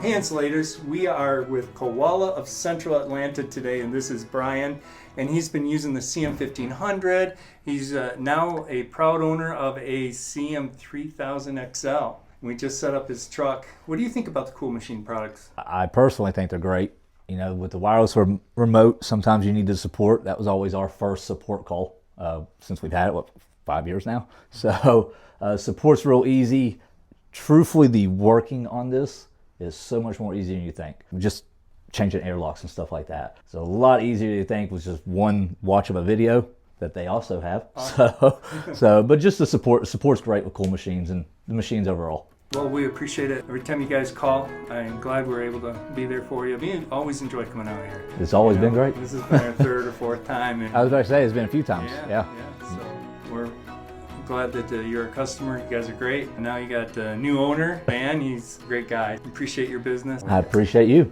Hey Insulators, we are with Koala of Central Atlanta today, and this is Brian, and he's been using the CM1500. He's now a proud owner of a CM3000XL. We just set up his truck. What do you think about the Cool Machine products? I personally think they're great. You know, with the wireless remote, sometimes you need the support. That was always our first support call since we've had it, 5 years now. So support's real easy. Truthfully, the working on this is so much more easy than you think. Just changing airlocks and stuff like that. So a lot easier than you think with just one watch of a video that they also have. But just the support's great with Cool Machines and the machines overall. Well, we appreciate it. Every time you guys call, I'm glad we're able to be there for you. We always enjoy coming out here. It's always been great. This has been our third or fourth time. And I was about to say, it's been a few times. Yeah. So we're glad that you're a customer. You guys are great. And now you got a new owner, Mang. He's a great guy. Appreciate your business. I appreciate you.